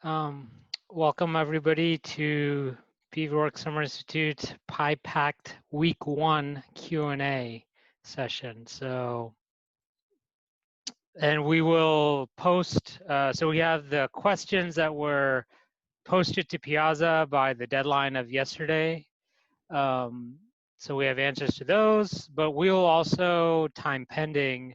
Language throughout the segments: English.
Um, Welcome everybody to Beaverworks Summer Institute PiPACT Week 1 Q&A session. And we will post, so we have the questions that were posted to Piazza by the deadline of yesterday. So we have answers to those, but we'll also, time pending,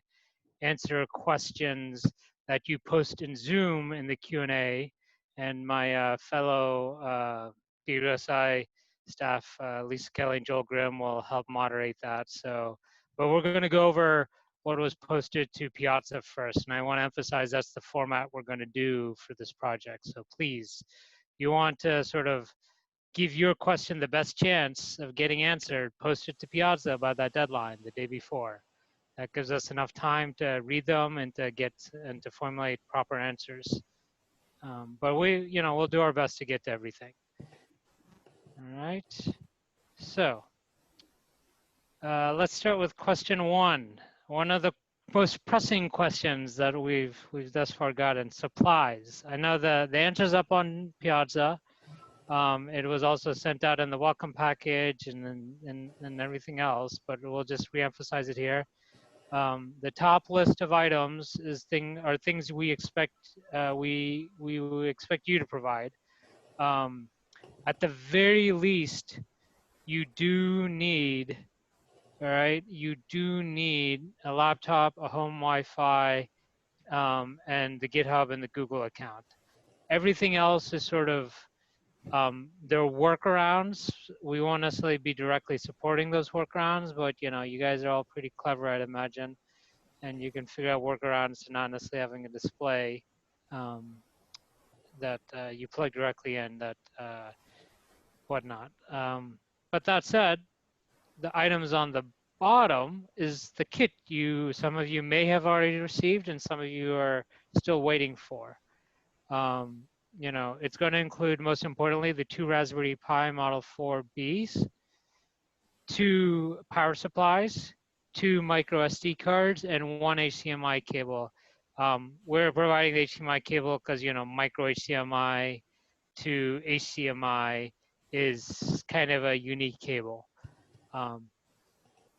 answer questions that you post in Zoom in the Q&A, and my fellow BRSI staff, Lisa Kelly and Joel Grimm, will help moderate that. But we're going to go over what was posted to Piazza first, and I want to emphasize that's the format we're going to do for this project. So please, you want to sort of give your question the best chance of getting answered, post it to Piazza by that deadline the day before. That gives us enough time to read them and to formulate proper answers. But we'll do our best to get to everything. All right. So let's start with question 1. One of the most pressing questions that we've thus far gotten: supplies. I know the answer's up on Piazza. It was also sent out in the welcome package and everything else, but we'll just reemphasize it here. The top list of items are things we expect we expect you to provide. At the very least, you do need, all right, you do need a laptop, a home Wi-Fi, and the GitHub and the Google account. Everything else is sort of there are workarounds. We won't necessarily be directly supporting those workarounds, but you guys are all pretty clever, I'd imagine, and you can figure out workarounds to not necessarily having a display that you plug directly in, that whatnot. But that said, the items on the bottom is the kit some of you may have already received and some of you are still waiting for. It's going to include, most importantly, the 2 Raspberry Pi Model 4Bs, 2 power supplies, 2 micro SD cards, and 1 HDMI cable. We're providing the HDMI cable because micro HDMI to HDMI is kind of a unique cable.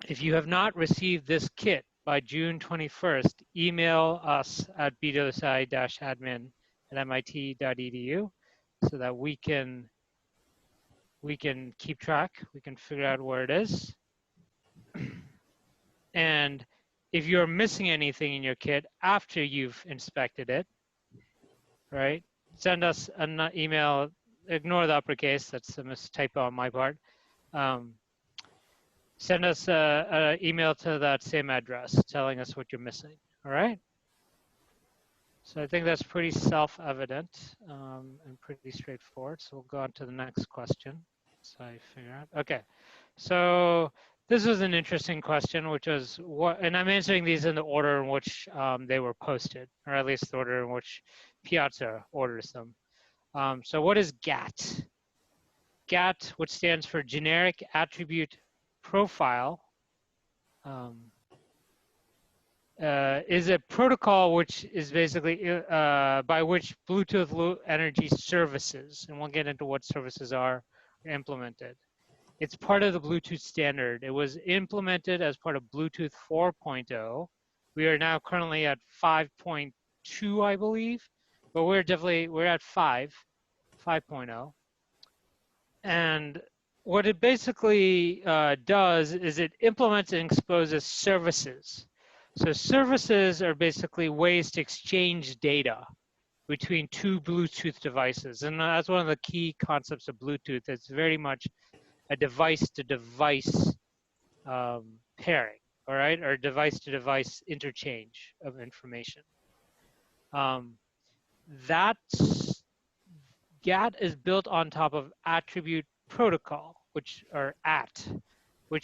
If you have not received this kit by June 21st, email us at bdosi-admin@mit.edu so that we can keep track, we can figure out where it is. And if you're missing anything in your kit after you've inspected it, right, send us an email. Ignore the uppercase, that's a mistypo on my part. Send us an email to that same address telling us what you're missing, all right? So I think that's pretty self-evident and pretty straightforward. So we'll go on to the next question. So I figure out, okay. So this was an interesting question, which was and I'm answering these in the order in which they were posted, or at least the order in which Piazza orders them. So what is GATT? GATT, which stands for Generic Attribute Profile, is a protocol which is basically by which Bluetooth Low Energy services, and we'll get into what services are implemented. It's part of the Bluetooth standard. It was implemented as part of Bluetooth 4.0. We are now currently at 5.2, I believe, but we're at 5.0. And what it basically does is it implements and exposes services. So services are basically ways to exchange data between 2 Bluetooth devices. And that's one of the key concepts of Bluetooth. It's very much a device-to-device pairing, all right, or device-to-device interchange of information. That GATT is built on top of Attribute Protocol, which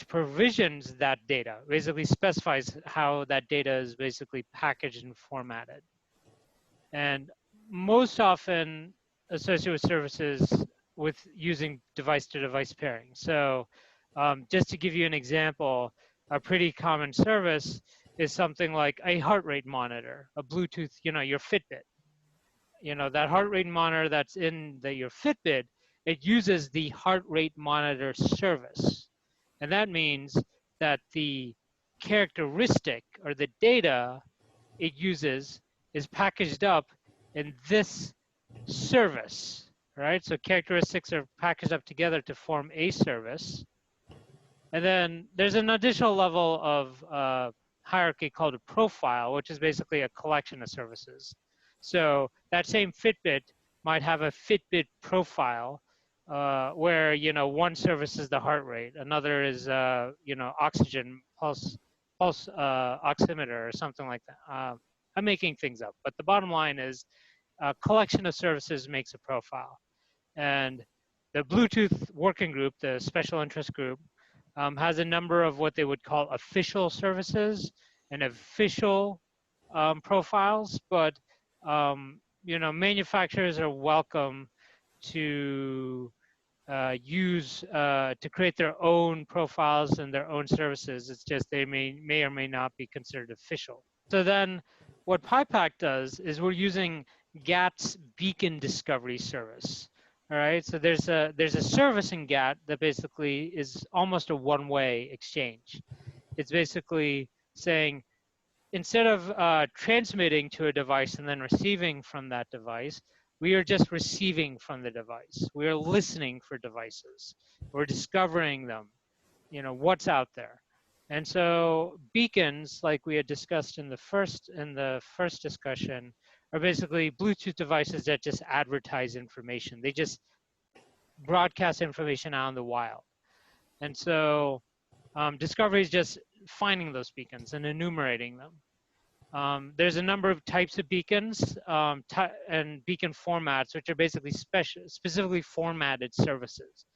provisions that data, basically specifies how that data is basically packaged and formatted. And most often associated with services with using device-to-device pairing. So just to give you an example, a pretty common service is something like a heart rate monitor, a Bluetooth, your Fitbit. that heart rate monitor that's in your Fitbit, it uses the heart rate monitor service. And that means that the characteristic or the data it uses is packaged up in this service, right? So characteristics are packaged up together to form a service. And then there's an additional level of hierarchy called a profile, which is basically a collection of services. So that same Fitbit might have a Fitbit profile where, one service is the heart rate, another is, oxygen pulse oximeter or something like that. I'm making things up, but the bottom line is a collection of services makes a profile. And the Bluetooth working group, the special interest group, has a number of what they would call official services and official profiles, but manufacturers are welcome to to create their own profiles and their own services. It's just they may or may not be considered official. So then what PiPACT does is we're using GATT's beacon discovery service. All right, so there's a service in GATT that basically is almost a one-way exchange. It's basically saying, instead of transmitting to a device and then receiving from that device, we are just receiving from the device. We are listening for devices. We're discovering them, what's out there. And so beacons, like we had discussed in the first discussion, are basically Bluetooth devices that just advertise information. They just broadcast information out in the wild. And so discovery is just finding those beacons and enumerating them. There's a number of types of beacons and beacon formats, which are basically specifically formatted services.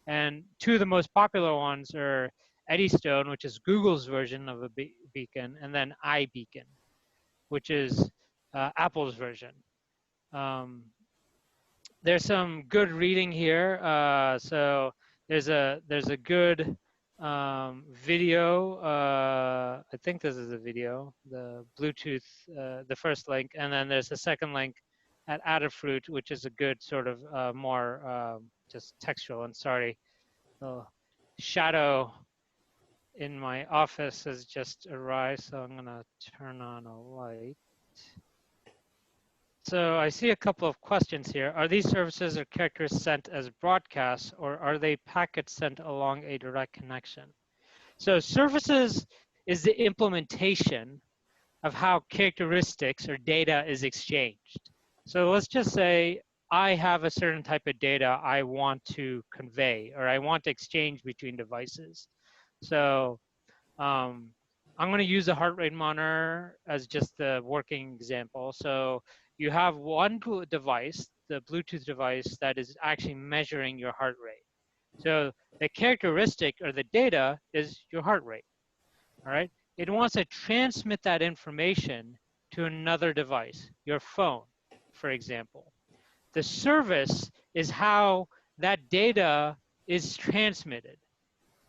And two of the most popular ones are Eddystone, which is Google's version of a beacon, and then iBeacon, which is Apple's version. There's some good reading here. So there's a good video. I think this is a video, the Bluetooth, the first link, and then there's a second link at Adafruit, which is a good sort of more just textual. And sorry, the shadow in my office has just arrived, so I'm gonna turn on a light. So I see a couple of questions here. Are these services or characters sent as broadcasts, or are they packets sent along a direct connection? So services is the implementation of how characteristics or data is exchanged. So let's just say I have a certain type of data I want to convey, or I want to exchange between devices. So I'm going to use a heart rate monitor as just the working example. So you have one device, the Bluetooth device, that is actually measuring your heart rate. So the characteristic or the data is your heart rate, all right? It wants to transmit that information to another device, your phone, for example. The service is how that data is transmitted.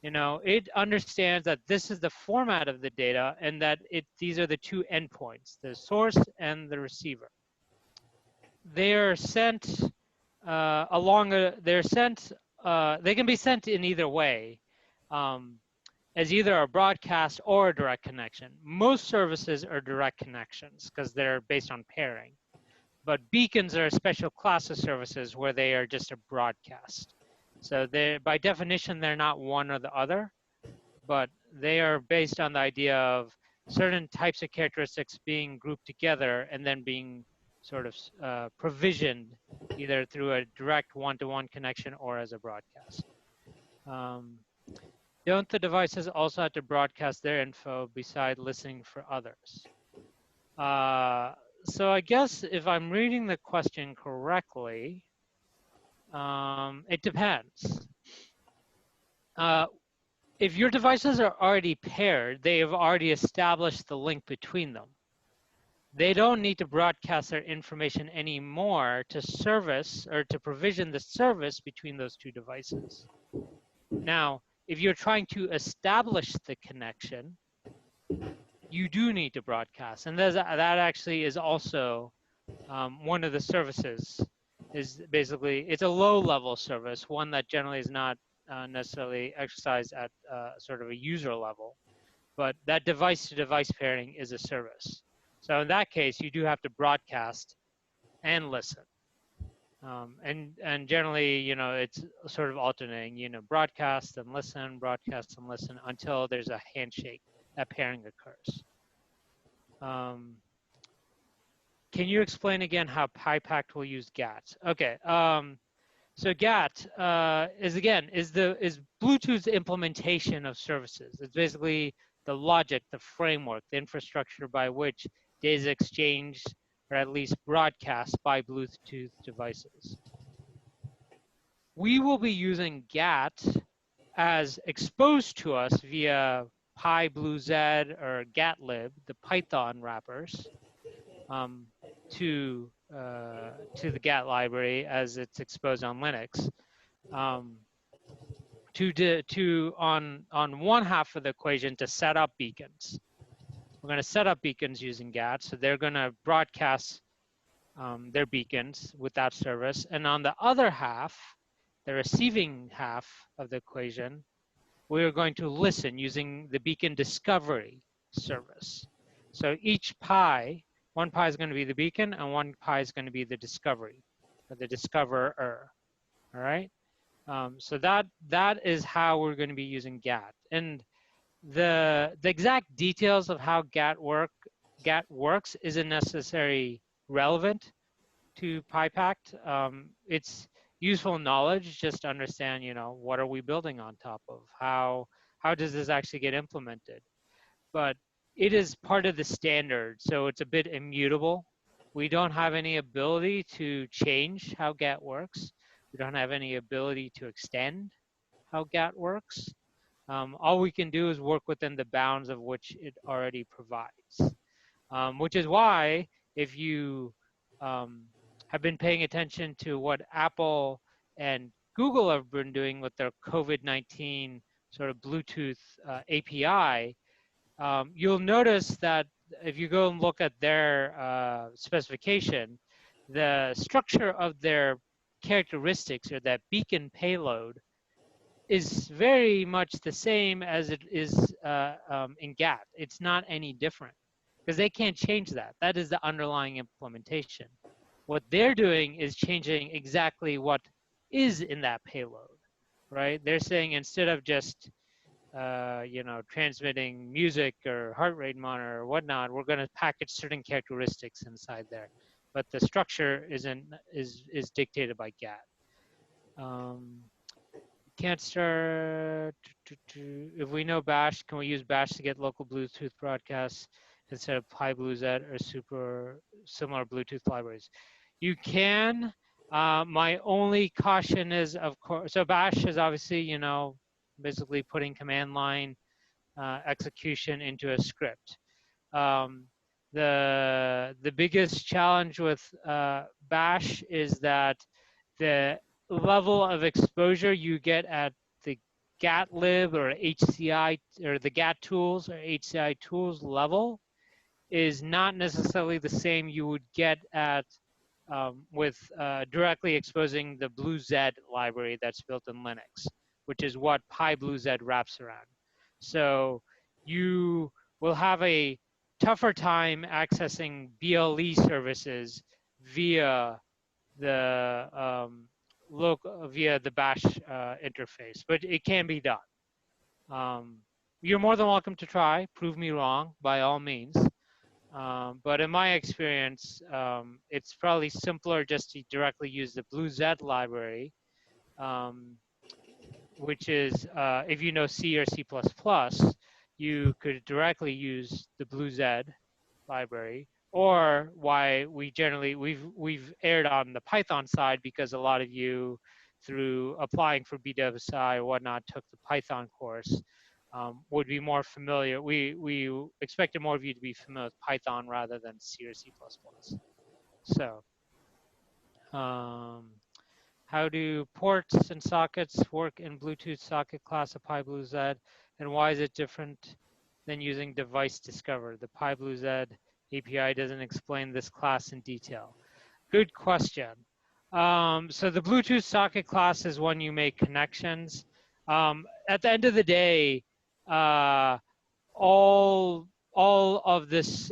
It understands that this is the format of the data and that these are the two endpoints, the source and the receiver. They are sent they can be sent in either way, as either a broadcast or a direct connection. Most services are direct connections because they're based on pairing. But beacons are a special class of services where they are just a broadcast. So by definition, they're not one or the other, but they are based on the idea of certain types of characteristics being grouped together and then being sort of provisioned either through a direct one-to-one connection or as a broadcast. Don't the devices also have to broadcast their info beside listening for others? So I guess if I'm reading the question correctly, it depends. If your devices are already paired, they have already established the link between them. They don't need to broadcast their information anymore to service or to provision the service between those two devices. Now, if you're trying to establish the connection, you do need to broadcast. And that actually is also one of the services is basically, it's a low-level service, one that generally is not necessarily exercised at sort of a user level, but that device-to-device pairing is a service. So in that case, you do have to broadcast and listen. And generally, it's sort of alternating, broadcast and listen, broadcast and listen until there's a handshake, that pairing occurs. Um, can you explain again how PiPACT will use GATT? Okay, so GATT is Bluetooth's implementation of services. It's basically the logic, the framework, the infrastructure by which data is exchanged or at least broadcast by Bluetooth devices. We will be using GATT as exposed to us via PyBlueZ or GATLib, the Python wrappers, to the GATT library as it's exposed on Linux. On one half of the equation to set up beacons. We're going to set up beacons using GATT, so they're going to broadcast their beacons with that service. And on the other half, the receiving half of the equation, we are going to listen using the beacon discovery service. So each pi, one pi is going to be the beacon and one pi is going to be the discovery, or the discoverer, all right? So that is how we're going to be using GATT. And the exact details of how GATT works isn't necessarily relevant to PiPACT. It's useful knowledge just to understand, what are we building on top of? How does this actually get implemented? But it is part of the standard, so it's a bit immutable. We don't have any ability to change how GATT works. We don't have any ability to extend how GATT works. All we can do is work within the bounds of which it already provides, which is why if you have been paying attention to what Apple and Google have been doing with their COVID-19 sort of Bluetooth API, you'll notice that if you go and look at their specification, the structure of their characteristics or that beacon payload is very much the same as it is in GATT. It's not any different because they can't change that. That is the underlying implementation. What they're doing is changing exactly what is in that payload, right? They're saying instead of just transmitting music or heart rate monitor or whatnot, we're going to package certain characteristics inside there, but the structure is dictated by GATT. Can't start. If we know Bash, can we use Bash to get local Bluetooth broadcasts instead of PyBlueZ or super similar Bluetooth libraries? You can. My only caution is, of course, so Bash is obviously, basically putting command line execution into a script. The biggest challenge with Bash is that the level of exposure you get at the GATLib or HCI or the GATT tools or HCI tools level is not necessarily the same you would get at with directly exposing the BlueZ library that's built in Linux, which is what PyBlueZ wraps around. So you will have a tougher time accessing BLE services via the via the Bash interface, but it can be done. You're more than welcome to try. Prove me wrong, by all means. But in my experience, it's probably simpler just to directly use the BlueZ library, which is, if you know C or C++, you could directly use the BlueZ library, or why we've erred on the Python side because a lot of you, through applying for BWSI or whatnot, took the Python course, would be more familiar. We expected more of you to be familiar with Python rather than C or C++. So, how do ports and sockets work in Bluetooth socket class of PyBlueZ, and why is it different than using device discover? The PyBlueZ API doesn't explain this class in detail. Good question. So the Bluetooth socket class is when you make connections. At the end of the day, all of this,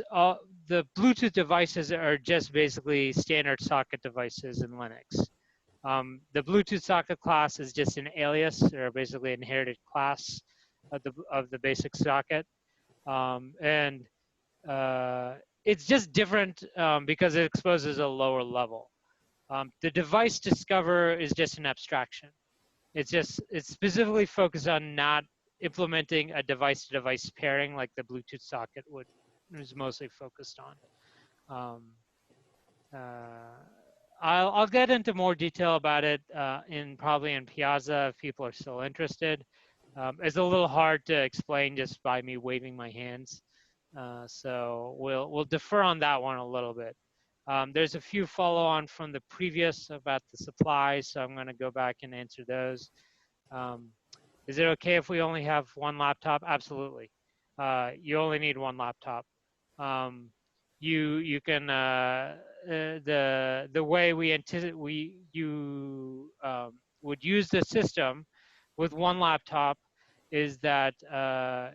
the Bluetooth devices are just basically standard socket devices in Linux. The Bluetooth socket class is just an alias, or basically inherited class of the basic socket, and it's just different because it exposes a lower level. The device discover is just an abstraction. It's specifically focused on not implementing a device-to-device pairing like the Bluetooth socket is mostly focused on. I'll get into more detail about it probably in Piazza if people are still interested. It's a little hard to explain just by me waving my hands, so we'll defer on that one a little bit. There's a few follow-on from the previous about the supplies, so I'm going to go back and answer those. Is it okay if we only have one laptop? Absolutely. You only need one laptop. You can the way we anticipate you would use the system with one laptop is that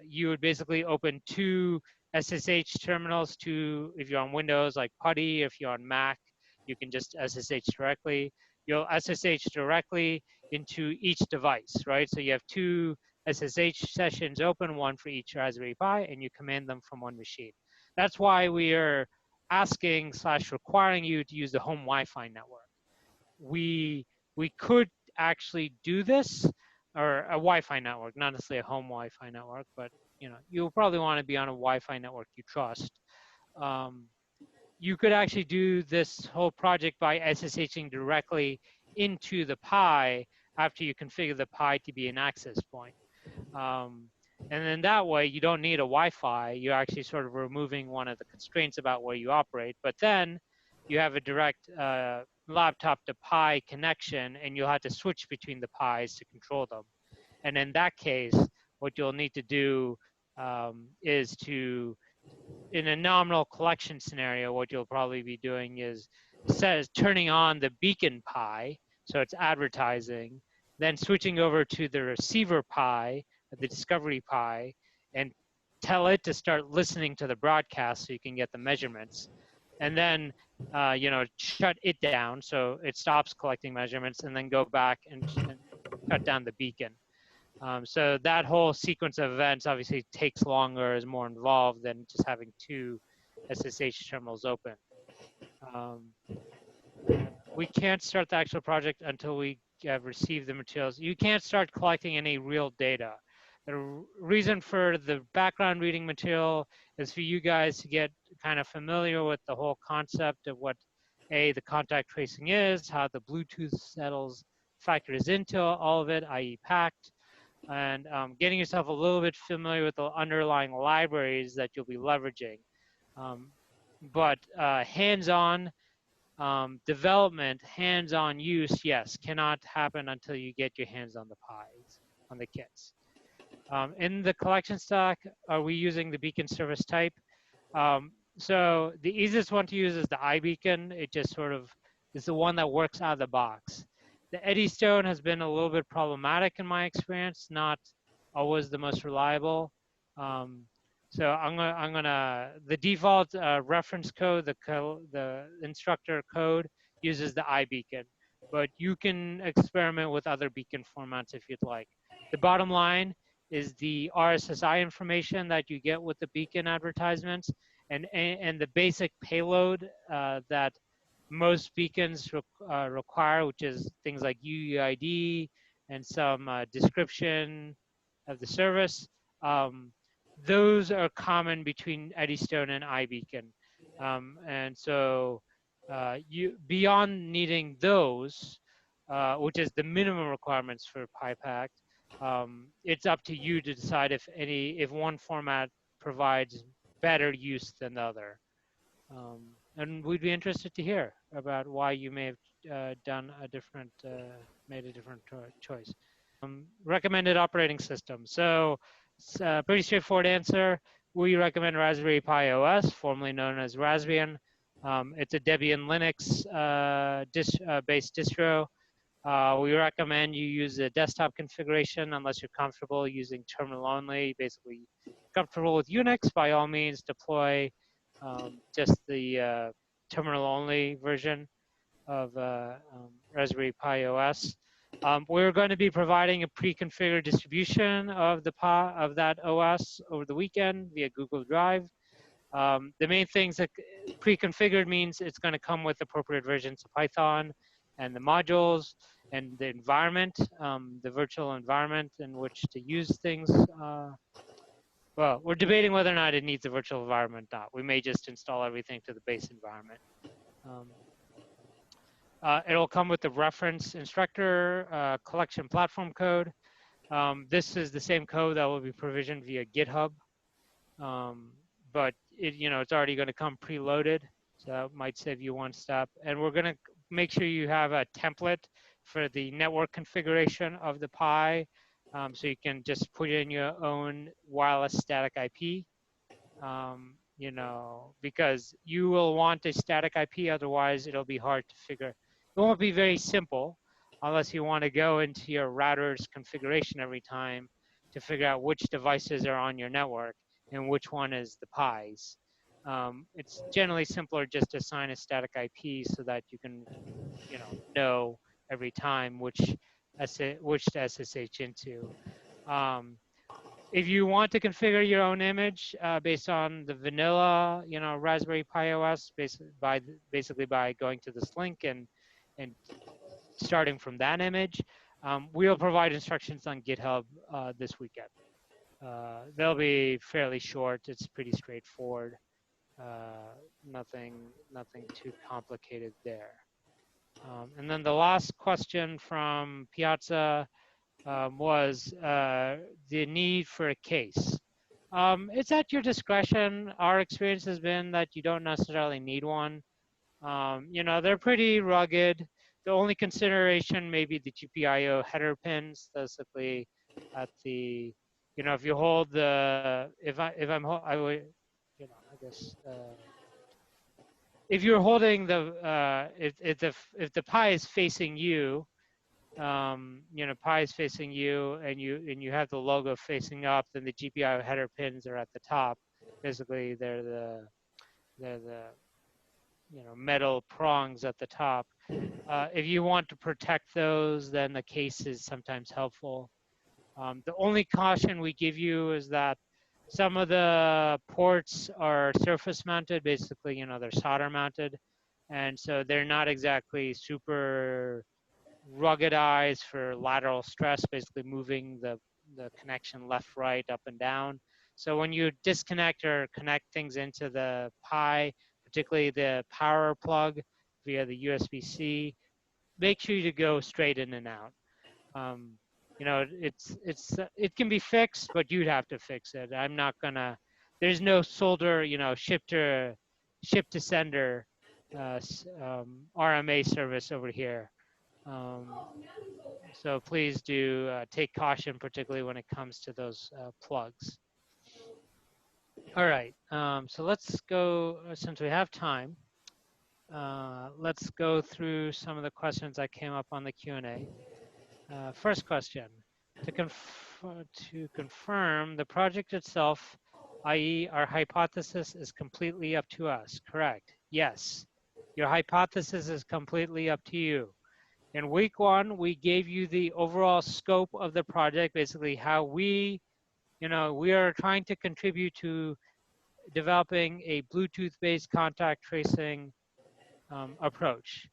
you would basically open two SSH terminals to, if you're on Windows, like PuTTY. If you're on Mac, you can just SSH directly. You'll SSH directly into each device, right? So you have two SSH sessions open, one for each Raspberry Pi, and you command them from one machine. That's why we are asking / requiring you to use the home Wi-Fi network. We could actually do this, or a Wi-Fi network, not necessarily a home Wi-Fi network, but you'll probably want to be on a Wi-Fi network you trust. You could actually do this whole project by SSHing directly into the Pi after you configure the Pi to be an access point. And then that way, you don't need a Wi-Fi. You're actually sort of removing one of the constraints about where you operate. But then you have a direct laptop to Pi connection, and you'll have to switch between the Pis to control them. And in that case, what you'll need to do is to, in a nominal collection scenario, what you'll probably be doing is turning on the beacon Pi, so it's advertising, then switching over to the receiver Pi, the discovery Pi, and tell it to start listening to the broadcast so you can get the measurements. And then, shut it down so it stops collecting measurements, and then go back and shut down the beacon. So that whole sequence of events obviously takes longer, is more involved than just having two SSH terminals open. We can't start the actual project until we have received the materials. You can't start collecting any real data. The reason for the background reading material is for you guys to get kind of familiar with the whole concept of what the contact tracing is, how the Bluetooth factors into all of it, i.e. PiPACT, and getting yourself a little bit familiar with the underlying libraries that you'll be leveraging. But hands-on development, hands-on use, yes, cannot happen until you get your hands on the Pis, on the kits. In the collection stack, are we using the beacon service type? So the easiest one to use is the iBeacon. It just sort of is the one that works out of the box. The Eddystone has been a little bit problematic in my experience, not always the most reliable. So the default reference code, the instructor code uses the iBeacon, but you can experiment with other beacon formats if you'd like. The bottom line is the RSSI information that you get with the beacon advertisements, and the basic payload that most beacons require, which is things like UUID and some description of the service. Those are common between Eddystone and iBeacon. And so beyond needing those, which is the minimum requirements for PiPACT, it's up to you to decide if one format provides better use than the other. And we'd be interested to hear about why you may have done made a different choice. Recommended operating system. So it's a pretty straightforward answer. we recommend Raspberry Pi OS, formerly known as Raspbian. It's a Debian Linux based distro. We recommend you use a desktop configuration unless you're comfortable using terminal only. Basically, comfortable with Unix, by all means, deploy just the terminal only version of Raspberry Pi OS. We're going to be providing a pre-configured distribution of that OS over the weekend via Google Drive. The main things that pre-configured means it's going to come with appropriate versions of Python and the modules and the environment, the virtual environment in which to use things. Well, we're debating whether or not it needs a virtual environment or not. We may just install everything to the base environment. It'll come with the reference instructor collection platform code. This is the same code that will be provisioned via GitHub, but it's already going to come preloaded, so that might save you one step. And we're going to make sure you have a template for the network configuration of the Pi, so you can just put in your own wireless static IP. Because you will want a static IP, otherwise it'll be hard to figure. It won't be very simple unless you want to go into your router's configuration every time to figure out which devices are on your network and which one is the Pi's. It's generally simpler just to assign a static IP so that you can, know every time which to SSH into. If you want to configure your own image based on the vanilla, Raspberry Pi OS, basically by going to this link and starting from that image, we'll provide instructions on GitHub this weekend. They'll be fairly short. It's pretty straightforward. Nothing too complicated there. And then the last question from Piazza was the need for a case. It's at your discretion. Our experience has been that you don't necessarily need one. They're pretty rugged. The only consideration may be the GPIO header pins, basically at the, if you hold the, I would, I guess, if you're holding the, if the Pi is facing you, Pi is facing you and you have the logo facing up, then the GPIO header pins are at the top. Basically, they're the metal prongs at the top. If you want to protect those, then the case is sometimes helpful. The only caution we give you is that some of the ports are surface mounted, basically, they're solder mounted. And so they're not exactly super ruggedized for lateral stress, basically moving the connection left, right, up and down. So when you disconnect or connect things into the Pi, particularly the power plug via the USB-C, make sure to go straight in and out. It can be fixed, but you'd have to fix it. I'm not gonna. There's no solder, ship to sender RMA service over here. So please do take caution, particularly when it comes to those plugs. All right, so let's go, since we have time, let's go through some of the questions that came up on the Q&A. First question, to confirm the project itself, i.e. our hypothesis is completely up to us, correct? Yes, your hypothesis is completely up to you. In week one, we gave you the overall scope of the project, basically how we are trying to contribute to developing a Bluetooth-based contact tracing approach.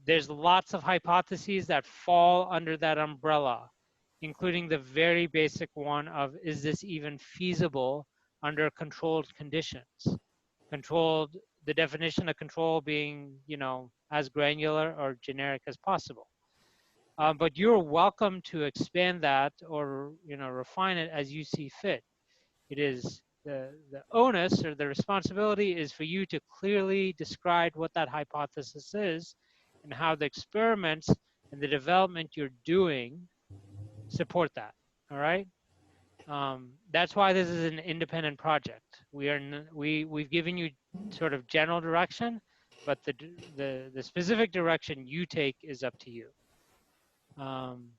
There's lots of hypotheses that fall under that umbrella, including the very basic one of, is this even feasible under controlled conditions? The definition of control being, as granular or generic as possible. But you're welcome to expand that or, refine it as you see fit. It is the onus or the responsibility is for you to clearly describe what that hypothesis is and how the experiments and the development you're doing support that, all right? That's why this is an independent project. We've given you sort of general direction, but the specific direction you take is up to you. Um,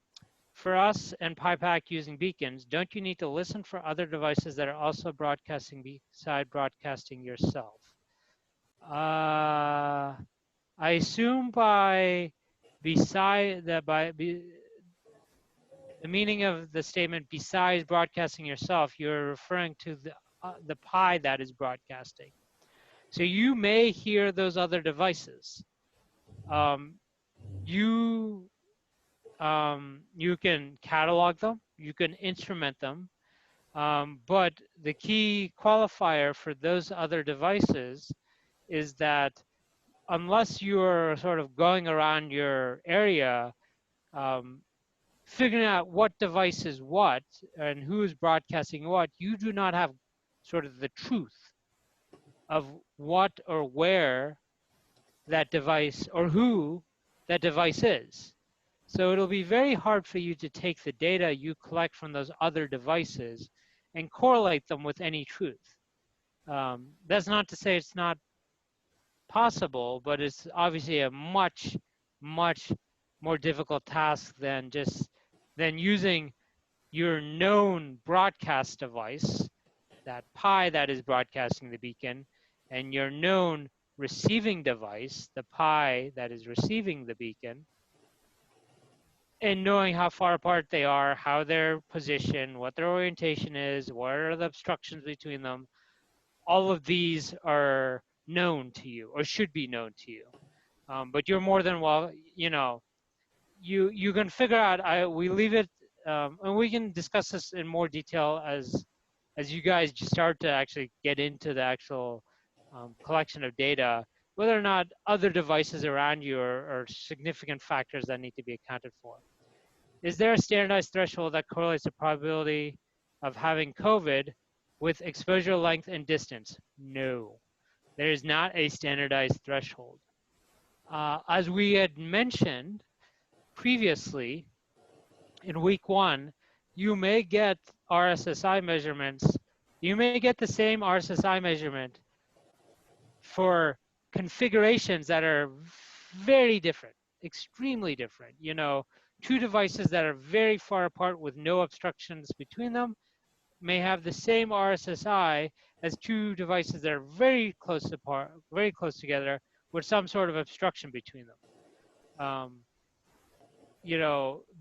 for us and PiPACT using beacons, don't you need to listen for other devices that are also broadcasting beside broadcasting yourself? I assume by beside that the meaning of the statement besides broadcasting yourself, you're referring to the Pi that is broadcasting. So you may hear those other devices. Um, you you can catalog them, you can instrument them, but the key qualifier for those other devices is that unless you're sort of going around your area, um, figuring out what device is what and who is broadcasting what, you do not have sort of the truth of what or where that device or who that device is. So it'll be very hard for you to take the data you collect from those other devices and correlate them with any truth. That's not to say it's not possible, but it's obviously a much, much more difficult task than using your known broadcast device, that Pi that is broadcasting the beacon, and your known receiving device, the Pi that is receiving the beacon, and knowing how far apart they are, how they're positioned, what their orientation is, what are the obstructions between them. All of these are known to you or should be known to you. But you're more than well, you can figure out. We leave it, and we can discuss this in more detail as you guys just start to actually get into the actual collection of data. Whether or not other devices around you are significant factors that need to be accounted for. Is there a standardized threshold that correlates the probability of having COVID with exposure length and distance? No, there is not a standardized threshold. As we had mentioned previously, in week 1, you may get RSSI measurements. You may get the same RSSI measurement for configurations that are very different, extremely different. Two devices that are very far apart with no obstructions between them may have the same RSSI as two devices that are very close apart, very close together, with some sort of obstruction between them.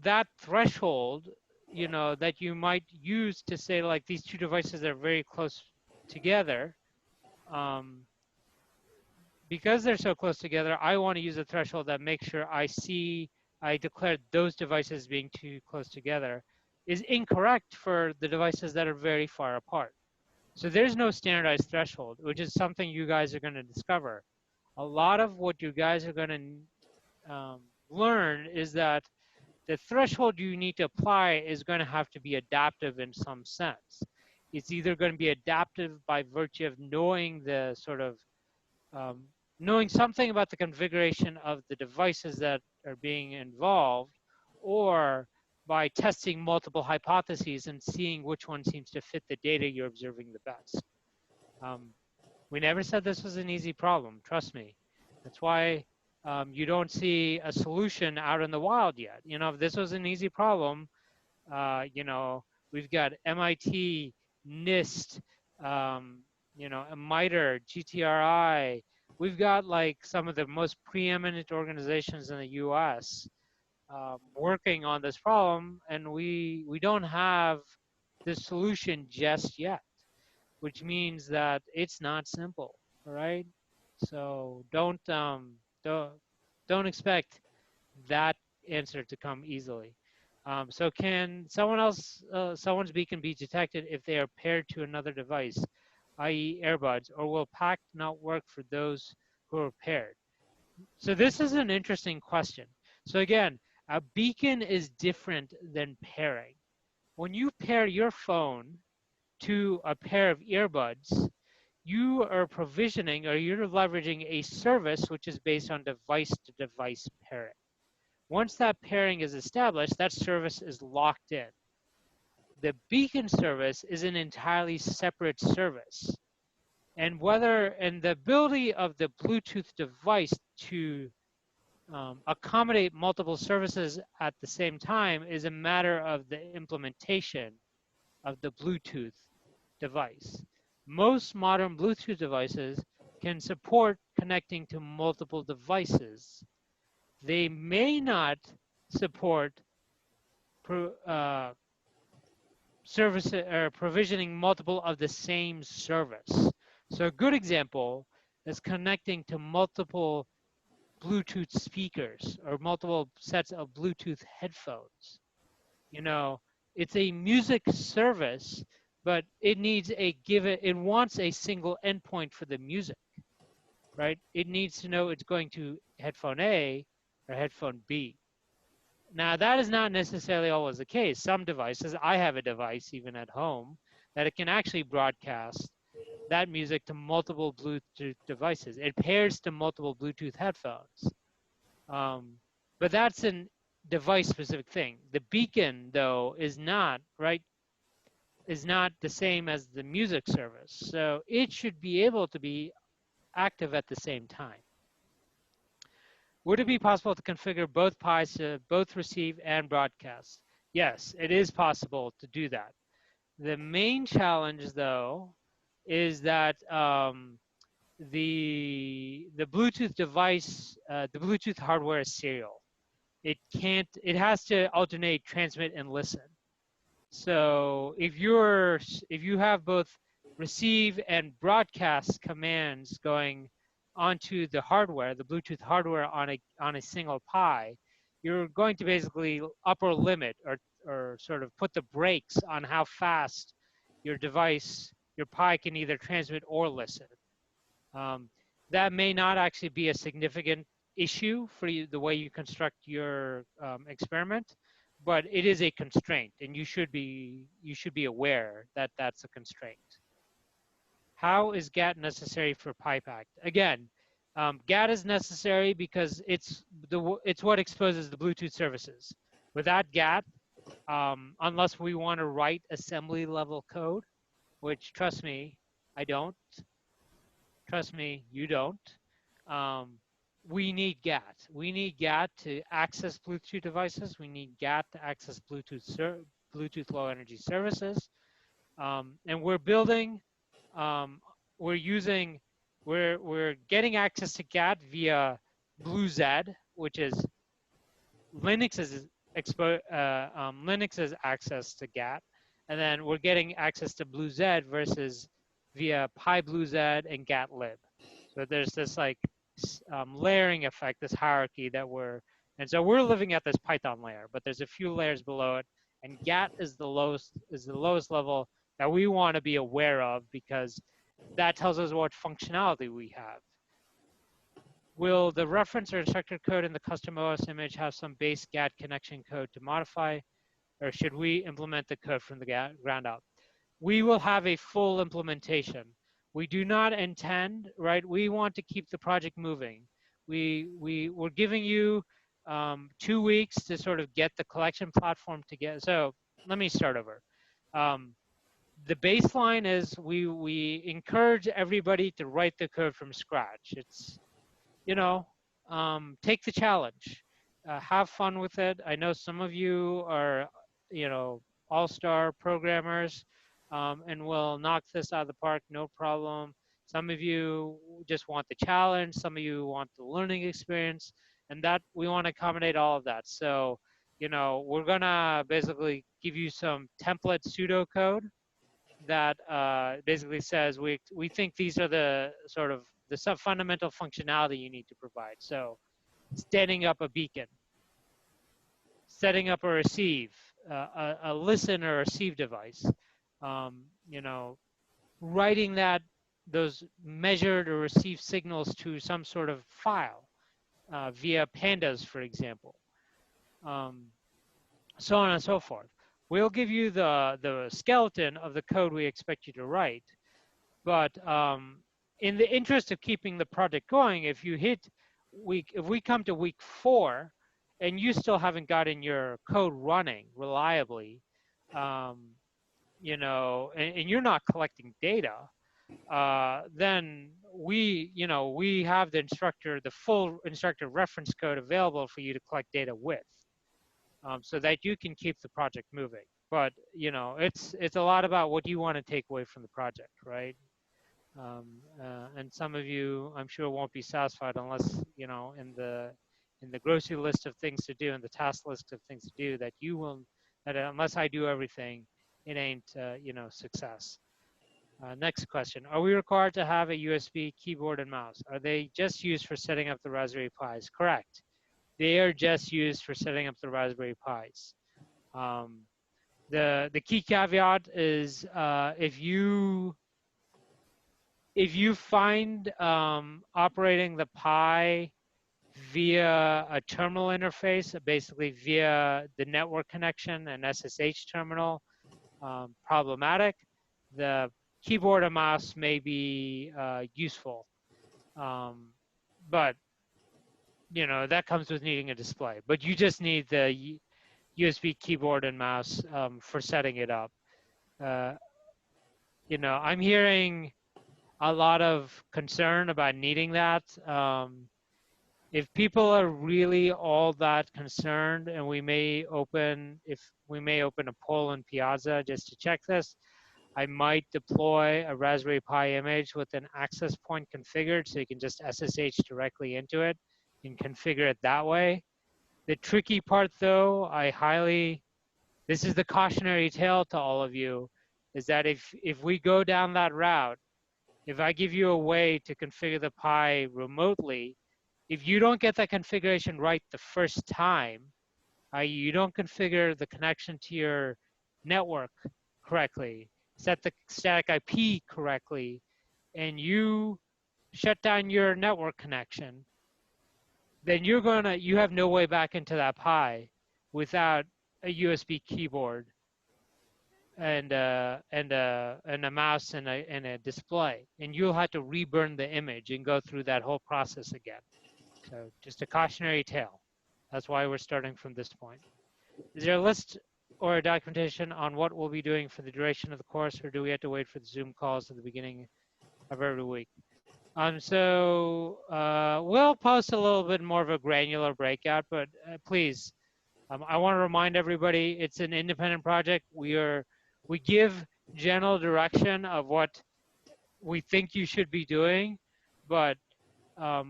That threshold, that you might use to say like these two devices are very close together, because they're so close together, I want to use a threshold that makes sure I declare those devices being too close together is incorrect for the devices that are very far apart. So there's no standardized threshold, which is something you guys are going to discover. A lot of what you guys are going to learn is that the threshold you need to apply is going to have to be adaptive in some sense. It's either going to be adaptive by virtue of knowing the sort of knowing something about the configuration of the devices that are being involved, or by testing multiple hypotheses and seeing which one seems to fit the data you're observing the best. We never said this was an easy problem, trust me. That's why you don't see a solution out in the wild yet. If this was an easy problem, we've got MIT, NIST, MITRE, GTRI. We've got like some of the most preeminent organizations in the US working on this problem, and we don't have the solution just yet, which means that it's not simple, all right? So don't expect that answer to come easily. So can someone's beacon be detected if they are paired to another device, i.e. earbuds, or will PACT not work for those who are paired? So this is an interesting question. So again, a beacon is different than pairing. When you pair your phone to a pair of earbuds, you are provisioning or you're leveraging a service which is based on device-to-device pairing. Once that pairing is established, that service is locked in. The beacon service is an entirely separate service. And the ability of the Bluetooth device to accommodate multiple services at the same time is a matter of the implementation of the Bluetooth device. Most modern Bluetooth devices can support connecting to multiple devices. They may not support service or provisioning multiple of the same service. So a good example is connecting to multiple Bluetooth speakers or multiple sets of Bluetooth headphones. You know, it's a music service, but it needs it wants a single endpoint for the music, right? It needs to know it's going to headphone A or headphone B. Now, that is not necessarily always the case. Some devices, I have a device even at home, that it can actually broadcast that music to multiple Bluetooth devices. It pairs to multiple Bluetooth headphones. But that's a device-specific thing. The beacon, though, is not, right, is not the same as the music service. So it should be able to be active at the same time. Would it be possible to configure both Pis to both receive and broadcast? Yes, it is possible to do that. The main challenge, though, is that the Bluetooth device, the Bluetooth hardware is serial. It has to alternate transmit and listen. So if you have both receive and broadcast commands going onto the hardware, the Bluetooth hardware on a single Pi, you're going to basically upper limit or sort of put the brakes on how fast your device, your Pi can either transmit or listen. That may not actually be a significant issue for you, the way you construct your experiment, but it is a constraint, and you should be aware that that's a constraint. How is GATT necessary for PiPACT? Again, GATT is necessary because it's what exposes the Bluetooth services. Without GATT, unless we want to write assembly level code, which trust me, I don't. Trust me, you don't. We need GATT. We need GATT to access Bluetooth devices. We need GATT to access Bluetooth low energy services. And we're building, we're getting access to GATT via BlueZ, which is Linux's access to GATT, and then we're getting access to BlueZ versus via PyBlueZ and GATtlib. So there's this like layering effect, this hierarchy and so we're living at this Python layer, but there's a few layers below it, and GATT is the lowest level that we want to be aware of because that tells us what functionality we have. Will the reference or instructor code in the custom OS image have some base GATT connection code to modify, or should we implement the code from the ground up? We will have a full implementation. We do not intend, right? We want to keep the project moving. We're giving you 2 weeks to sort of get the collection platform together. So let me start over. The baseline is we encourage everybody to write the code from scratch. It's, take the challenge, have fun with it. I know some of you are, all-star programmers and will knock this out of the park, no problem. Some of you just want the challenge. Some of you want the learning experience, and that we want to accommodate all of that. So, we're gonna basically give you some template pseudocode that basically says we think these are the sort of the fundamental functionality you need to provide. So standing up a beacon, setting up a receive, a listen or receive device, writing those measured or received signals to some sort of file via pandas, for example, so on and so forth. We'll give you the skeleton of the code we expect you to write, but in the interest of keeping the project going, if we come to week 4 and you still haven't gotten your code running reliably, and you're not collecting data, then we have the full instructor reference code available for you to collect data with, so that you can keep the project moving. But it's a lot about what you want to take away from the project, right? And some of you, I'm sure, won't be satisfied unless in the grocery list of things to do and the task list of things to do that unless I do everything, it ain't success. Next question: are we required to have a USB keyboard and mouse? Are they just used for setting up the Raspberry Pis? Correct. They are just used for setting up the Raspberry Pis. The key caveat is if you find operating the Pi via a terminal interface, basically via the network connection and SSH terminal, problematic, the keyboard and mouse may be useful. But that comes with needing a display. But you just need the USB keyboard and mouse for setting it up. I'm hearing a lot of concern about needing that. If people are really all that concerned, and we may open a poll in Piazza just to check this, I might deploy a Raspberry Pi image with an access point configured so you can just SSH directly into it and configure it that way. The tricky part though, this is the cautionary tale to all of you, is that if we go down that route, if I give you a way to configure the Pi remotely, if you don't get that configuration right the first time, i.e. you don't configure the connection to your network correctly, set the static IP correctly, and you shut down your network connection, then you have no way back into that Pi without a USB keyboard and a mouse and a display, and you'll have to reburn the image and go through that whole process again. So just a cautionary tale. That's why we're starting from this point. Is there a list or a documentation on what we'll be doing for the duration of the course, or do we have to wait for the Zoom calls at the beginning of every week? So we'll post a little bit more of a granular breakout, but please, I want to remind everybody it's an independent project. We give general direction of what we think you should be doing, but a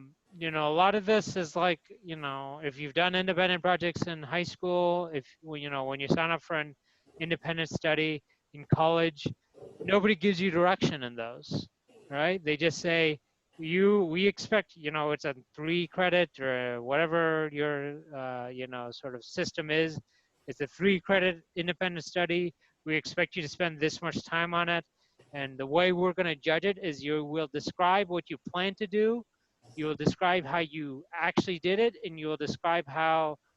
lot of this is like, if you've done independent projects in high school, when you sign up for an independent study in college, nobody gives you direction in those, right? They just say, we expect, it's a 3 credit or whatever your, sort of system is. It's a 3 credit independent study. We expect you to spend this much time on it. And the way we're going to judge it is you will describe what you plan to do. You will describe how you actually did it, and you will describe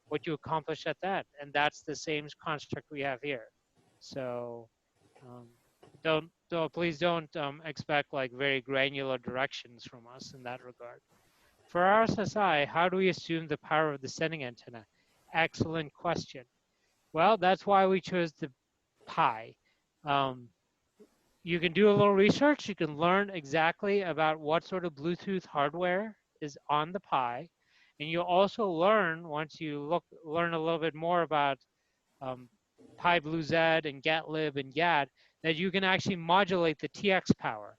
what you accomplished at that. And that's the same construct we have here. So please don't expect like very granular directions from us in that regard. For RSSI, how do we assume the power of the sending antenna? Excellent question. Well, that's why we chose the Pi. You can do a little research. You can learn exactly about what sort of Bluetooth hardware is on the Pi. And you'll also learn, once you learn a little bit more about Pi Blue Z and GATLib and GAT, that you can actually modulate the TX power,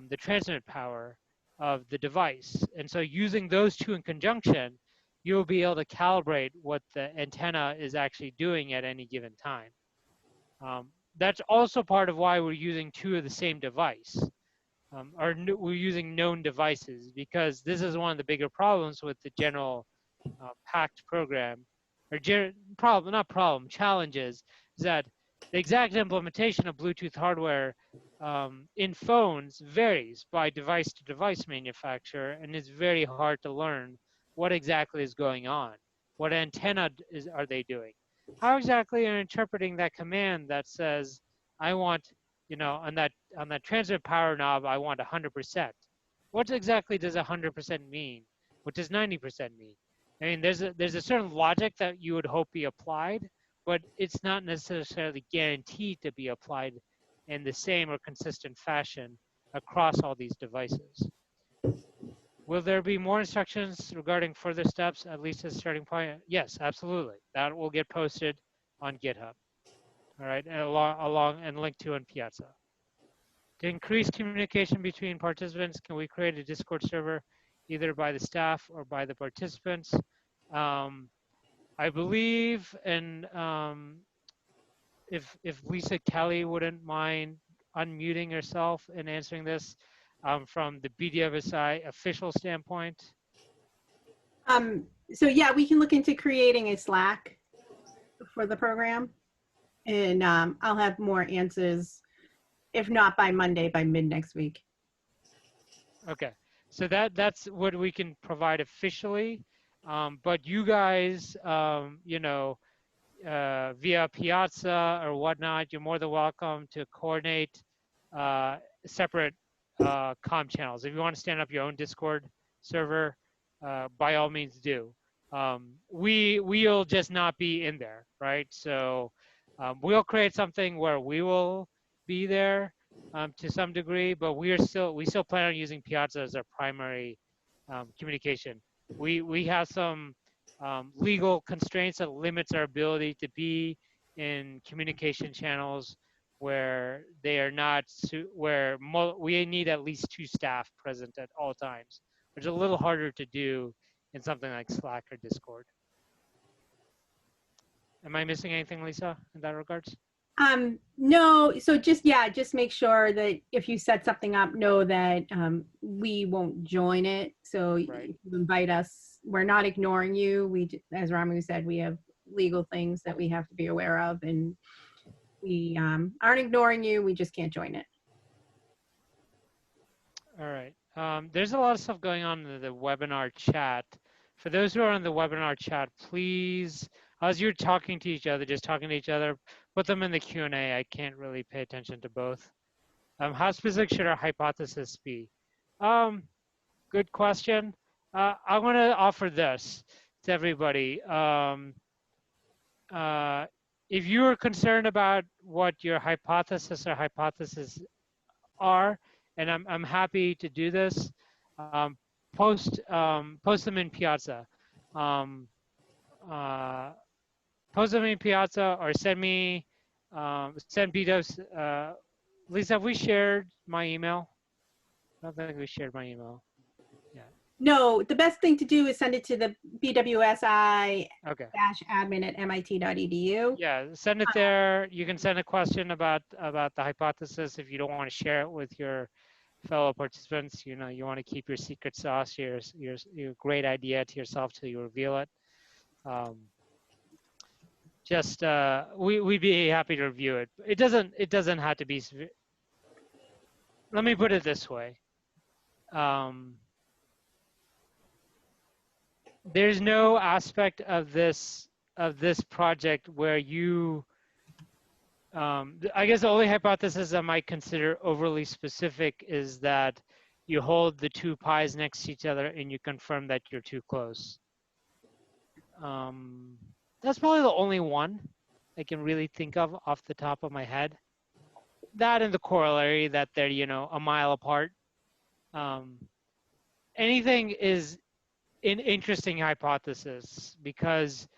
the transmit power of the device. And so using those two in conjunction, you'll be able to calibrate what the antenna is actually doing at any given time. That's also part of why we're using 2 of the same device, or we're using known devices, because this is one of the bigger problems with the general PiPACT program, or challenges, is that the exact implementation of Bluetooth hardware in phones varies by device to device manufacturer, and it's very hard to learn what exactly is going on. What antenna are they doing? How exactly are you interpreting that command that says, I want, on that transmit power knob, I want 100%. What exactly does 100% mean? What does 90% mean? I mean, there's a certain logic that you would hope be applied, but it's not necessarily guaranteed to be applied in the same or consistent fashion across all these devices. Will there be more instructions regarding further steps, at least as a starting point? Yes, absolutely. That will get posted on GitHub. All right, and along and linked to on Piazza. To increase communication between participants, can we create a Discord server either by the staff or by the participants? I believe, and if Lisa Kelly wouldn't mind unmuting herself and answering this from the BDFSI official standpoint. So yeah, we can look into creating a Slack for the program, and I'll have more answers, if not by Monday, by mid next week. Okay, so that's what we can provide officially, but you guys, you know, via Piazza or whatnot, you're more than welcome to coordinate separate comm channels. If you want to stand up your own Discord server, by all means do. We'll just not be in there, right? So we'll create something where we will be there to some degree, but we still plan on using Piazza as our primary communication. We have some legal constraints that limits our ability to be in communication channels where they are not where we need at least 2 staff present at all times, which is a little harder to do in something like Slack or Discord. Am I missing anything, Lisa, in that regards? No, so just make sure that if you set something up, know that we won't join it. So Right. if you invite us, we're not ignoring you. As Ramu said, we have legal things that we have to be aware of, and we aren't ignoring you. We just can't join it. All right. There's a lot of stuff going on in the webinar chat. For those who are in the webinar chat, please, as you're talking to each other, just talking to each other, put them in the Q&A. I can't really pay attention to both. How specific should our hypothesis be? Good question. I want to offer this to everybody. If you're concerned about what your hypothesis or hypothesis are, and I'm happy to do this, post them in Piazza. Post them in Piazza or send me, send Betos. Lisa, have we shared my email? I don't think we shared my email. Yeah. No, the best thing to do is send it to the BWSI Okay. -admin@mit.edu. Yeah, send it there. You can send a question about the hypothesis if you don't want to share it with your fellow participants. You know, you want to keep your secret sauce, your great idea to yourself till you reveal it. We'd be happy to review it. It doesn't have to be. Let me put it this way. There's no aspect of this project where you. I guess the only hypothesis I might consider overly specific is that you hold the 2 pies next to each other and you confirm that you're too close. That's probably the only one I can really think of off the top of my head. That and the corollary that they're, you know, a mile apart. Anything is an interesting hypothesis because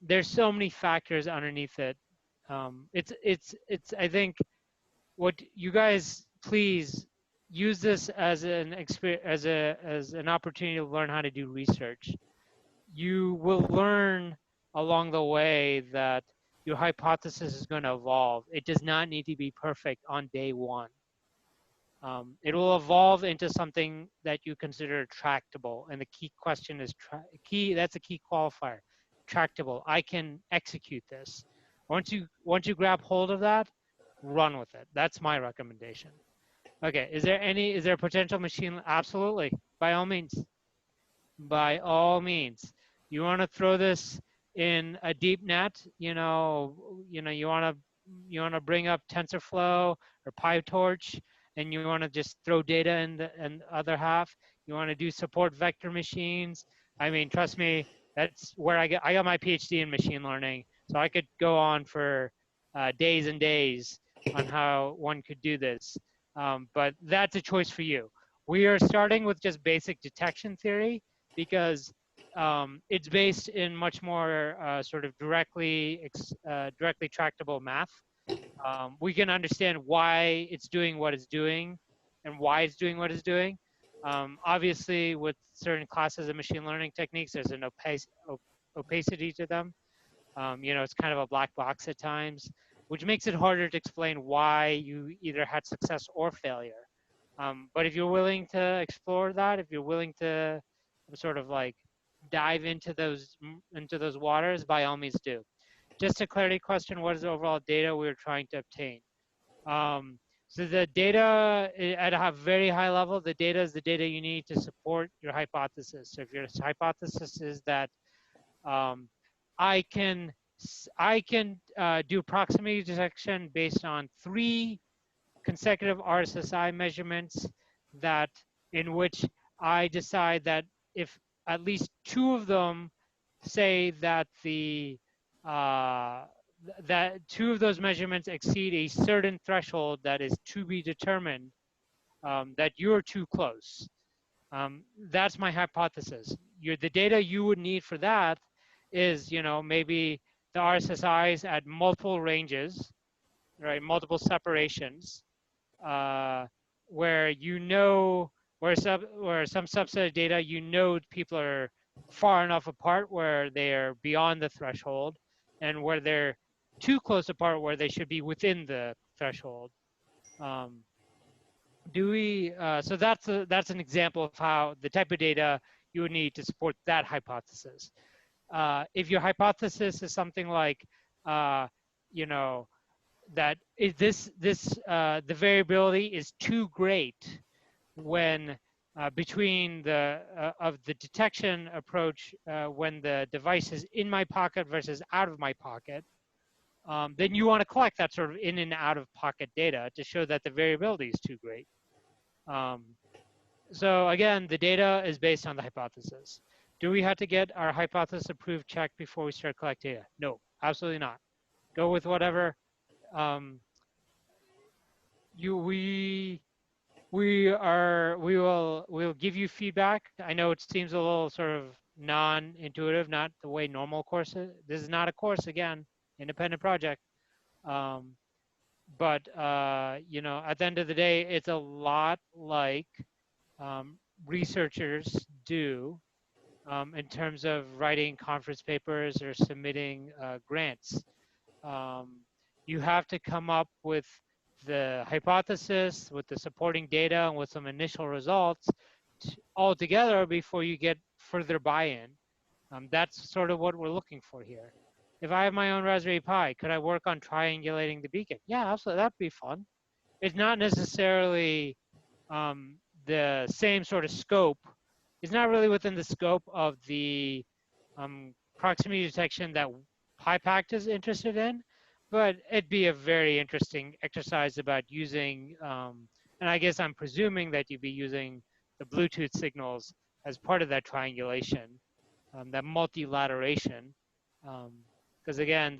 there's so many factors underneath it. It's I think what you guys please use this as an as an opportunity to learn how to do research. You will learn along the way that your hypothesis is going to evolve. It does not need to be perfect on day 1. It will evolve into something that you consider tractable, and the key question is that's a key qualifier, tractable. I can execute this. Once you grab hold of that, run with it. That's my recommendation. Okay, is there potential machine? Absolutely, by all means. By all means. You want to throw this in a deep net, you want to bring up TensorFlow or PyTorch, and you want to just throw data in the other half. You want to do support vector machines. I mean, trust me, that's where I got my PhD in machine learning. So I could go on for days and days on how one could do this, but that's a choice for you. We are starting with just basic detection theory because it's based in much more sort of directly tractable math. We can understand why it's doing what it's doing and why it's doing what it's doing. Obviously, with certain classes of machine learning techniques, there's an opacity to them. It's kind of a black box at times, which makes it harder to explain why you either had success or failure. But if you're willing to explore that, if you're willing to sort of like dive into those waters, by all means do. Just a clarity question: what is the overall data we're trying to obtain? So the data at a very high level, the data is the data you need to support your hypothesis. So if your hypothesis is that um, I can do proximity detection based on 3 consecutive RSSI measurements that in which I decide that if at least 2 of them say that uh, that 2 of those measurements exceed a certain threshold that is to be determined, that you're too close. That's my hypothesis. The data you would need for that is, maybe the RSSIs at multiple ranges, right? Multiple separations, uh, where where some subset of data, people are far enough apart where they are beyond the threshold, and where they're too close apart where they should be within the threshold. Um, so that's an example of how the type of data you would need to support that hypothesis. If your hypothesis is something like, uh, you know, that is the variability is too great when between the detection approach when the device is in my pocket versus out of my pocket, then you want to collect that sort of in and out of pocket data to show that the variability is too great. Um, so again, the data is based on the hypothesis. Do we have to get our hypothesis approved checked before we start collecting data? No, absolutely not. Go with whatever. Um, we'll give you feedback. I know it seems a little sort of non-intuitive, not the way normal courses. This is not a course, again, independent project. But at the end of the day, it's a lot like researchers do in terms of writing conference papers or submitting grants. Um, you have to come up with the hypothesis, with the supporting data, and with some initial results all together before you get further buy-in. That's sort of what we're looking for here. If I have my own Raspberry Pi, could I work on triangulating the beacon? Yeah, absolutely, that'd be fun. It's not necessarily the same sort of scope. It's not really within the scope of the proximity detection that PiPACT is interested in, but it'd be a very interesting exercise about using, and I guess I'm presuming that you'd be using the Bluetooth signals as part of that triangulation, that multilateration. Because again,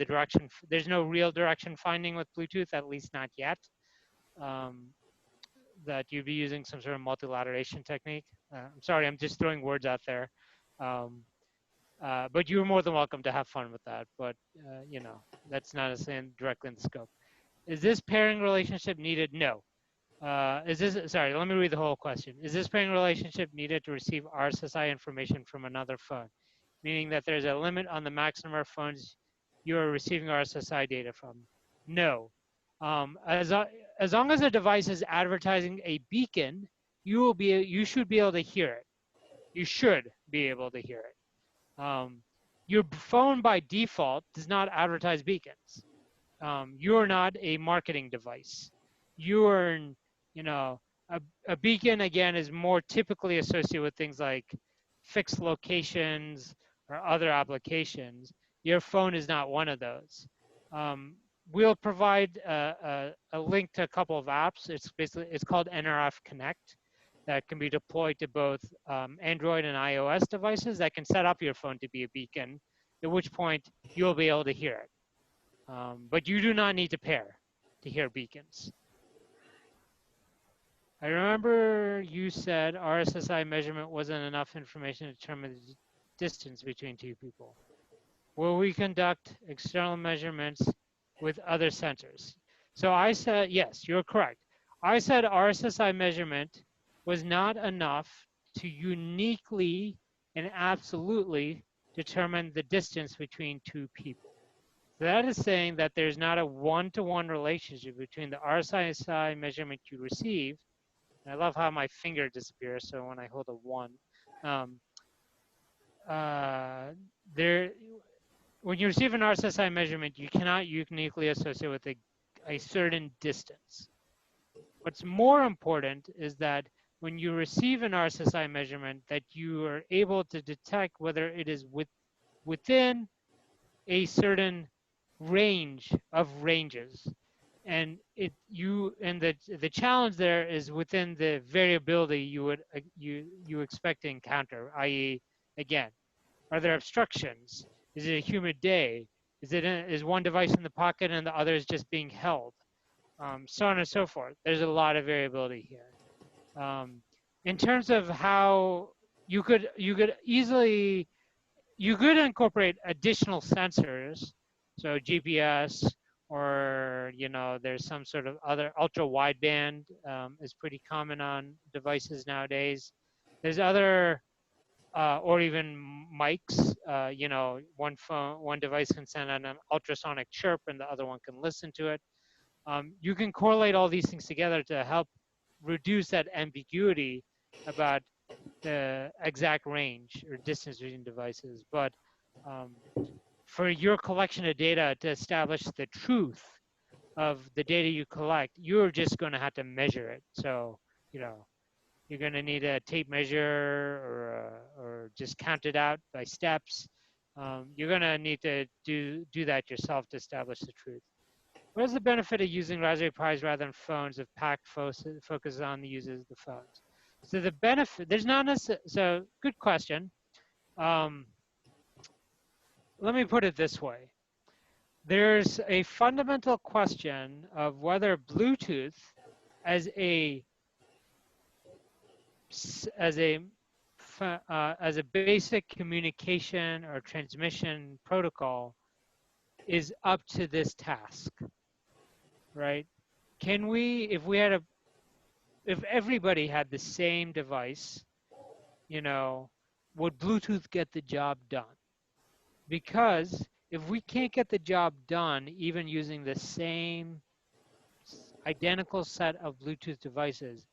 there's no real direction finding with Bluetooth, at least not yet. That you'd be using some sort of multilateration technique. I'm sorry, I'm just throwing words out there. But you're more than welcome to have fun with that. But, that's not directly in the scope. Is this pairing relationship needed? No. Sorry, let me read the whole question. Is this pairing relationship needed to receive RSSI information from another phone? Meaning that there's a limit on the maximum number of phones you are receiving RSSI data from? No. As long as a device is advertising a beacon, you should be able to hear it. You should be able to hear it. Your phone by default does not advertise beacons. You're not a marketing device. You're, a beacon again is more typically associated with things like fixed locations or other applications. Your phone is not one of those. We'll provide a link to a couple of apps. It's called NRF Connect, that can be deployed to both Android and iOS devices that can set up your phone to be a beacon, at which point you'll be able to hear it. But you do not need to pair to hear beacons. I remember you said RSSI measurement wasn't enough information to determine the distance between two people. Will we conduct external measurements with other sensors? So I said, yes, you're correct. I said RSSI measurement was not enough to uniquely and absolutely determine the distance between two people. So that is saying that there's not a one-to-one relationship between the RSSI measurement you receive. And I love how my finger disappears. So when I hold a one, um, uh, there, when you receive an RSSI measurement, you cannot uniquely associate with a certain distance. What's more important is that when you receive an RSSI measurement, that you are able to detect whether it is within a certain range of ranges. And the challenge there is within the variability you expect to encounter, i.e., again, are there obstructions? Is it a humid day? Is one device in the pocket and the other is just being held? So on and so forth. There's a lot of variability here. In terms of how you could easily incorporate additional sensors, so GPS, or there's some sort of other ultra wideband is pretty common on devices nowadays. There's other or even mics. One device can send an ultrasonic chirp and the other one can listen to it. You can correlate all these things together to help reduce that ambiguity about the exact range or distance between devices. But for your collection of data to establish the truth of the data you collect, you're just going to have to measure it. So, you're going to need a tape measure or just count it out by steps. You're going to need to do that yourself to establish the truth. What is the benefit of using Raspberry Pis rather than phones if PACT focuses on the users of the phones? So the benefit, there's not necessarily, so good question. Let me put it this way. There's a fundamental question of whether Bluetooth as a basic communication or transmission protocol is up to this task, right? Can we, if everybody had the same device, would Bluetooth get the job done? Because if we can't get the job done, even using the same identical set of Bluetooth devices,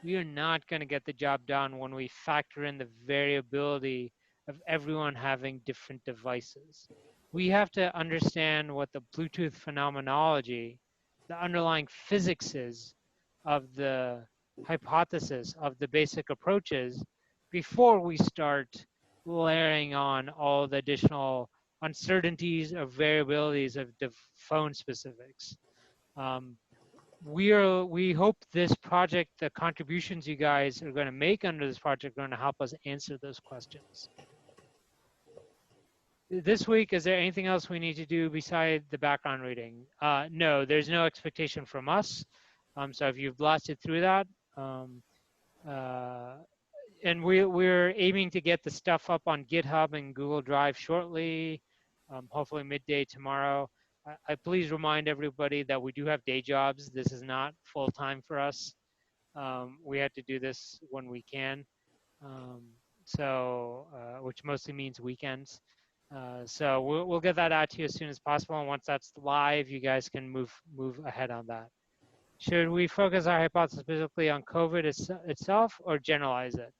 we are not going to get the job done when we factor in the variability of everyone having different devices. We have to understand what the Bluetooth phenomenology, the underlying physics is of the hypothesis of the basic approaches before we start layering on all the additional uncertainties or variabilities of the phone specifics. We hope this project, the contributions you guys are going to make under this project are going to help us answer those questions. This week, is there anything else we need to do beside the background reading? No, there's no expectation from us. So if you've blasted through that, and we're aiming to get the stuff up on GitHub and Google Drive shortly, hopefully midday tomorrow. I please remind everybody that we do have day jobs. This is not full-time for us. We have to do this when we can, which mostly means weekends. So we'll get that out to you as soon as possible. And once that's live, you guys can move ahead on that. Should we focus our hypothesis specifically on COVID itself or generalize it?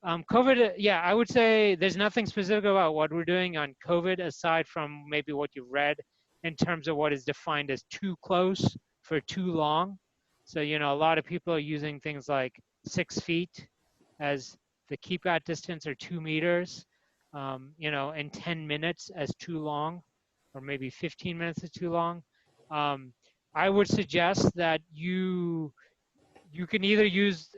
COVID, yeah, I would say there's nothing specific about what we're doing on COVID aside from maybe what you've read in terms of what is defined as too close for too long. So, a lot of people are using things like 6 feet as the keep out distance or 2 meters, and 10 minutes as too long, or maybe 15 minutes is too long. I would suggest that you can either use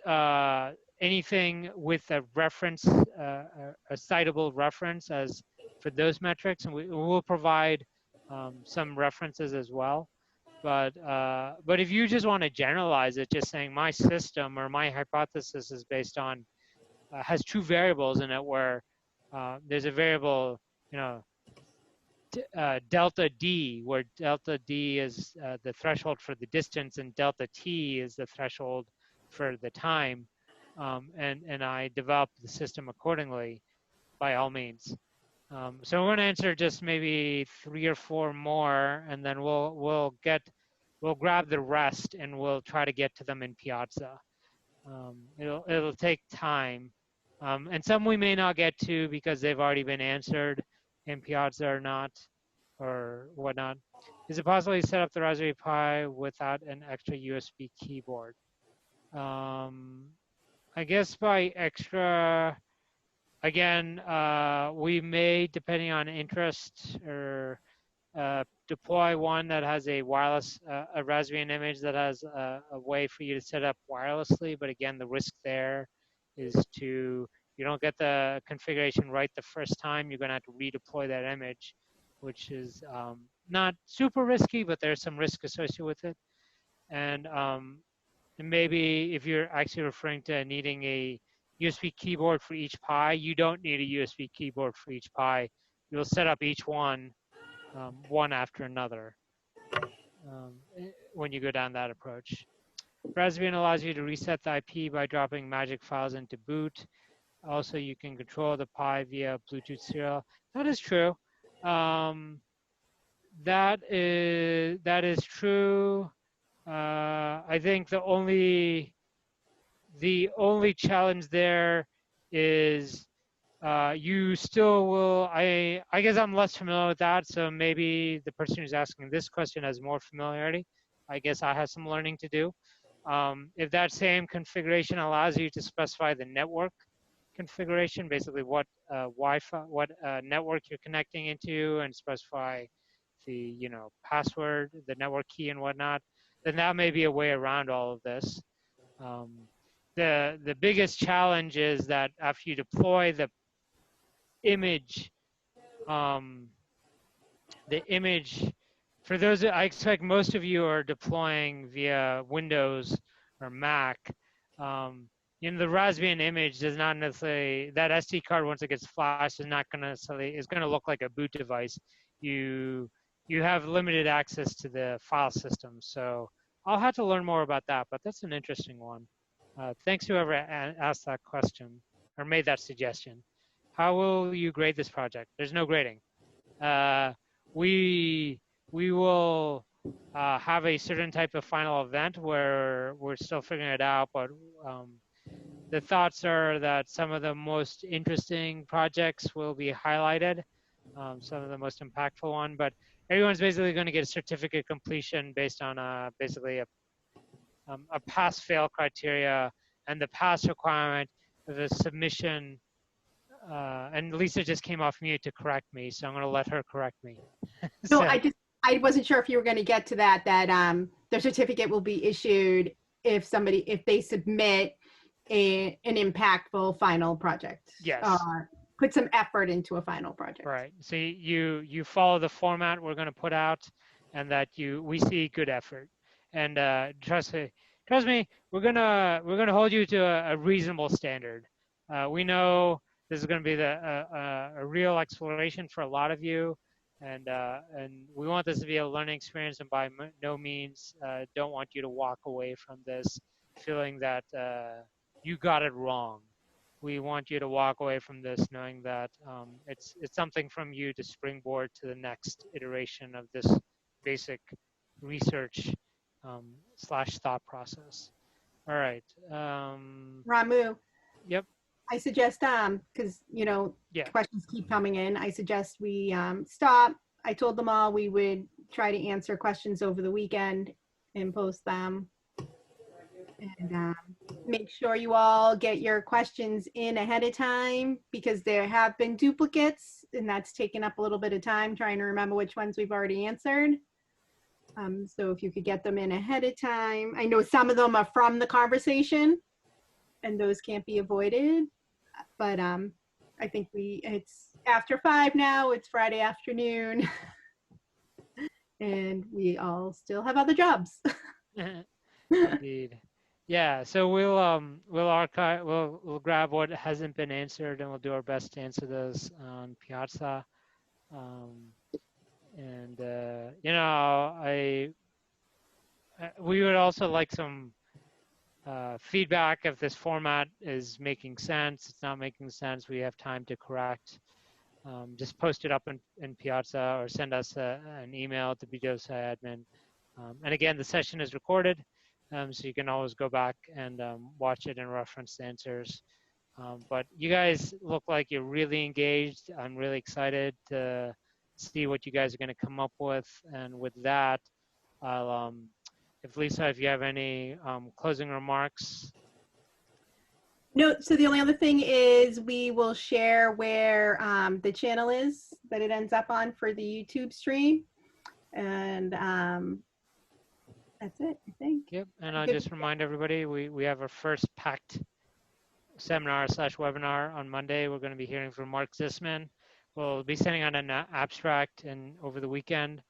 anything with a reference, a citable reference as for those metrics, and we will provide some references as well. But if you just want to generalize it, just saying my system or my hypothesis is based on has two variables in it, where there's a variable, you know, delta d, where delta d is the threshold for the distance, and delta t is the threshold for the time, and I develop the system accordingly. By all means. So we're going to answer just maybe 3 or 4 more, and then we'll grab the rest and we'll try to get to them in Piazza. It'll take time, and some we may not get to because they've already been answered in Piazza or not, or whatnot. Is it possible to set up the Raspberry Pi without an extra USB keyboard? I guess by extra, again, we may, depending on interest, or deploy one that has a wireless, a Raspbian image that has a way for you to set up wirelessly. But again, the risk there is you don't get the configuration right the first time. You're going to have to redeploy that image, which is not super risky, but there's some risk associated with it. And maybe if you're actually referring to needing a USB keyboard for each Pi, you don't need a USB keyboard for each Pi. You'll set up each one one after another when you go down that approach. Raspbian allows you to reset the IP by dropping magic files into boot. Also, you can control the Pi via Bluetooth serial. That is true. That is true. I think the only challenge there is you still will, I guess I'm less familiar with that, so maybe the person who's asking this question has more familiarity. I guess I have some learning to do. If that same configuration allows you to specify the network configuration, basically what Wi-Fi, what network you're connecting into, and specify the password, the network key, and whatnot, then that may be a way around all of this. The biggest challenge is that after you deploy the image, for those, I expect most of you are deploying via Windows or Mac. The Raspbian image does not necessarily, that SD card, once it gets flashed, is not going to necessarily, is going to look like a boot device. You have limited access to the file system. So I'll have to learn more about that, but that's an interesting one. Thanks whoever asked that question or made that suggestion. How will you grade this project? There's no grading. We will have a certain type of final event where we're still figuring it out, but the thoughts are that some of the most interesting projects will be highlighted, some of the most impactful one, but everyone's basically going to get a certificate completion based on basically a pass-fail criteria, and the pass requirement, the submission, and Lisa just came off mute to correct me, so I'm going to let her correct me. No, I wasn't sure if you were going to get to that the certificate will be issued if they submit an impactful final project. Yes. Put some effort into a final project. Right. So you follow the format we're going to put out, and that we see good effort. And trust me, we're gonna hold you to a reasonable standard. We know this is going to be a real exploration for a lot of you, and we want this to be a learning experience. And by no means don't want you to walk away from this feeling that you got it wrong. We want you to walk away from this knowing that it's something from you to springboard to the next iteration of this basic research / thought process. All right. Ramu. Yep. I suggest, because yeah. questions keep coming in, I suggest we stop. I told them all we would try to answer questions over the weekend and post them. And make sure you all get your questions in ahead of time, because there have been duplicates, and that's taken up a little bit of time trying to remember which ones we've already answered. So if you could get them in ahead of time. I know some of them are from the conversation, and those can't be avoided. But I think it's after 5 now. It's Friday afternoon. and we all still have other jobs. Indeed. Yeah, so we'll archive we'll grab what hasn't been answered and we'll do our best to answer those on Piazza. Um, and you know, we would also like some feedback if this format is making sense. It's not making sense. We have time to correct. Just post it up in Piazza or send us an email to bdosiadmin. And again, the session is recorded, so you can always go back and watch it and reference the answers. But you guys look like you're really engaged. I'm really excited to see what you guys are going to come up with. And with that, I'll, if Lisa, if you have any closing remarks. No, so the only other thing is we will share where the channel is that it ends up on for the YouTube stream. And that's it, I think. Yep, and I'll just remind everybody, we have our first PiPACT seminar/webinar on Monday. We're going to be hearing from Mark Zisman. We'll be sending out an abstract over the weekend,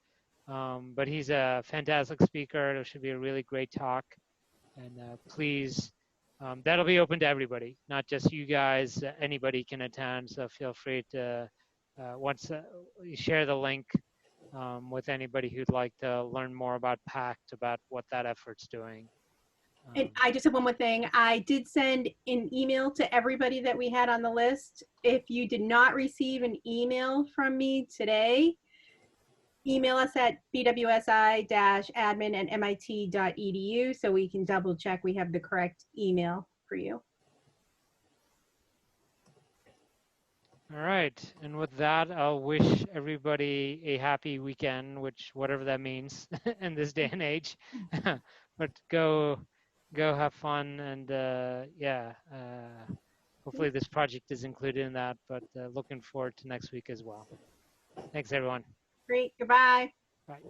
but he's a fantastic speaker. It should be a really great talk. And please, that'll be open to everybody, not just you guys. Anybody can attend, so feel free to, once you share the link with anybody who'd like to learn more about PiPACT, about what that effort's doing. And I just have one more thing. I did send an email to everybody that we had on the list. If you did not receive an email from me today, email us at bwsi-admin@mit.edu so we can double check we have the correct email for you. All right, and with that, I'll wish everybody a happy weekend, which whatever that means in this day and age. But go have fun, and yeah, hopefully this project is included in that. But looking forward to next week as well. Thanks, everyone. Great. Goodbye. Bye.